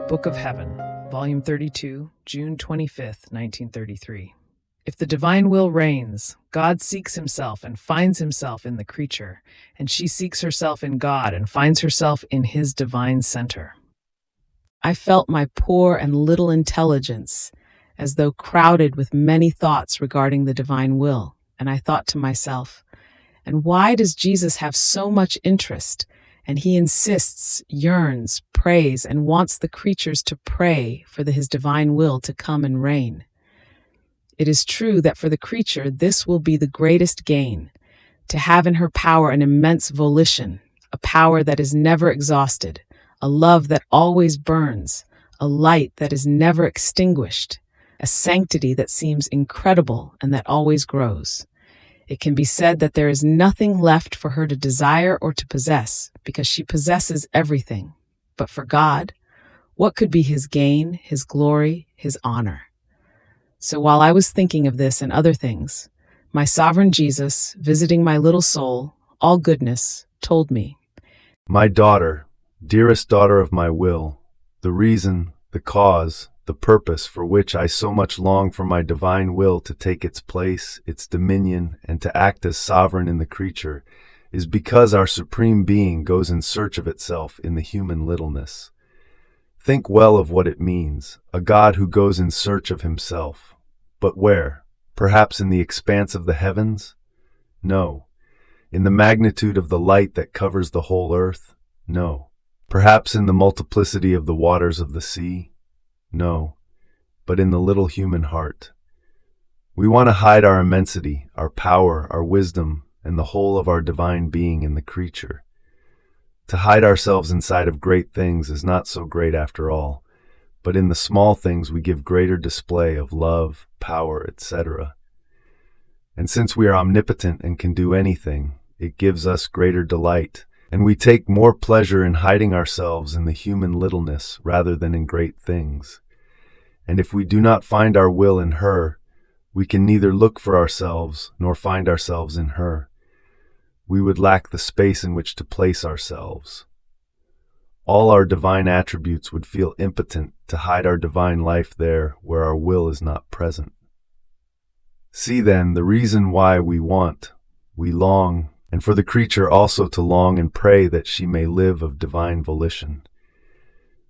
Book of Heaven, Volume 32, June 25th, 1933. If the divine will reigns, God seeks himself and finds himself in the creature, and she seeks herself in God and finds herself in his divine center. I felt my poor and little intelligence as though crowded with many thoughts regarding the divine will, and I thought to myself, and why does Jesus have so much interest? And he insists, yearns, prays, and wants the creatures to pray for his divine will to come and reign. It is true that for the creature this will be the greatest gain, to have in her power an immense volition, a power that is never exhausted, a love that always burns, a light that is never extinguished, a sanctity that seems incredible and that always grows. It can be said that there is nothing left for her to desire or to possess, because she possesses everything. But for God, what could be his gain, his glory, his honor? So while I was thinking of this and other things, my sovereign Jesus, visiting my little soul, all goodness, told me, "My daughter, dearest daughter of my will, the reason, the cause, the purpose for which I so much long for my divine will to take its place, its dominion, and to act as sovereign in the creature, is because our supreme being goes in search of itself in the human littleness. Think well of what it means, a God who goes in search of himself. But where? Perhaps in the expanse of the heavens? No. In the magnitude of the light that covers the whole earth? No. Perhaps in the multiplicity of the waters of the sea? No, but in the little human heart. We want to hide our immensity, our power, our wisdom, and the whole of our divine being in the creature. To hide ourselves inside of great things is not so great after all, but in the small things we give greater display of love, power, etc. And since we are omnipotent and can do anything, it gives us greater delight, and we take more pleasure in hiding ourselves in the human littleness rather than in great things. And if we do not find our will in her, we can neither look for ourselves nor find ourselves in her. We would lack the space in which to place ourselves. All our divine attributes would feel impotent to hide our divine life there where our will is not present. See then the reason why we want, we long, and for the creature also to long and pray that she may live of divine volition.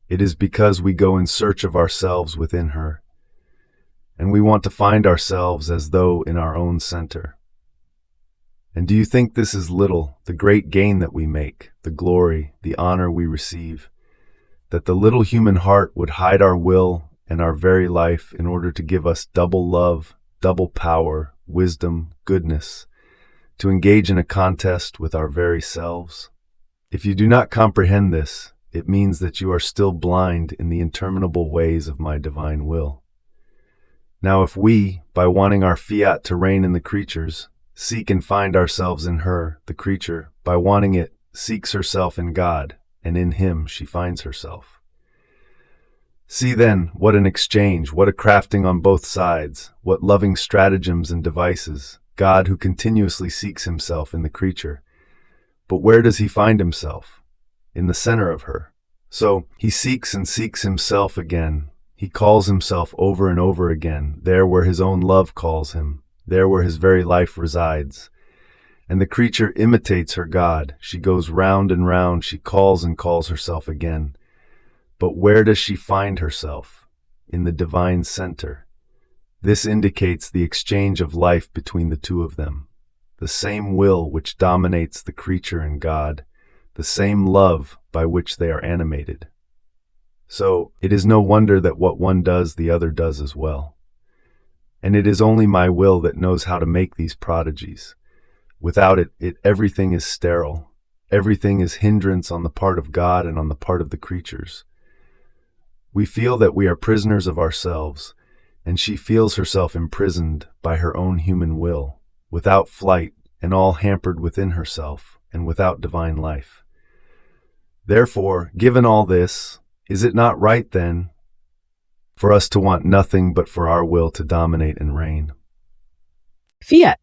It is because we go in search of ourselves within her, and we want to find ourselves as though in our own center. And do you think this is little, the great gain that we make, the glory, the honor we receive, that the little human heart would hide our will and our very life in order to give us double love, double power, wisdom, goodness, to engage in a contest with our very selves? If you do not comprehend this, it means that you are still blind in the interminable ways of my divine will. Now if we, by wanting our fiat to reign in the creatures, seek and find ourselves in her, the creature, by wanting it, seeks herself in God, and in him she finds herself. See then, what an exchange, what a crafting on both sides, what loving stratagems and devices, God who continuously seeks himself in the creature. But where does he find himself? In the center of her. So he seeks and seeks himself again. He calls himself over and over again, there where his own love calls him, there where his very life resides. And the creature imitates her God. She goes round and round, she calls and calls herself again. But where does she find herself? In the divine center. This indicates the exchange of life between the two of them. The same will which dominates the creature and God, the same love by which they are animated. So it is no wonder that what one does, the other does as well. And it is only my will that knows how to make these prodigies. Without it, everything is sterile. Everything is hindrance on the part of God and on the part of the creatures. We feel that we are prisoners of ourselves, and she feels herself imprisoned by her own human will, without flight, and all hampered within herself, and without divine life. Therefore, given all this, is it not right, then, for us to want nothing but for our will to dominate and reign? Fiat,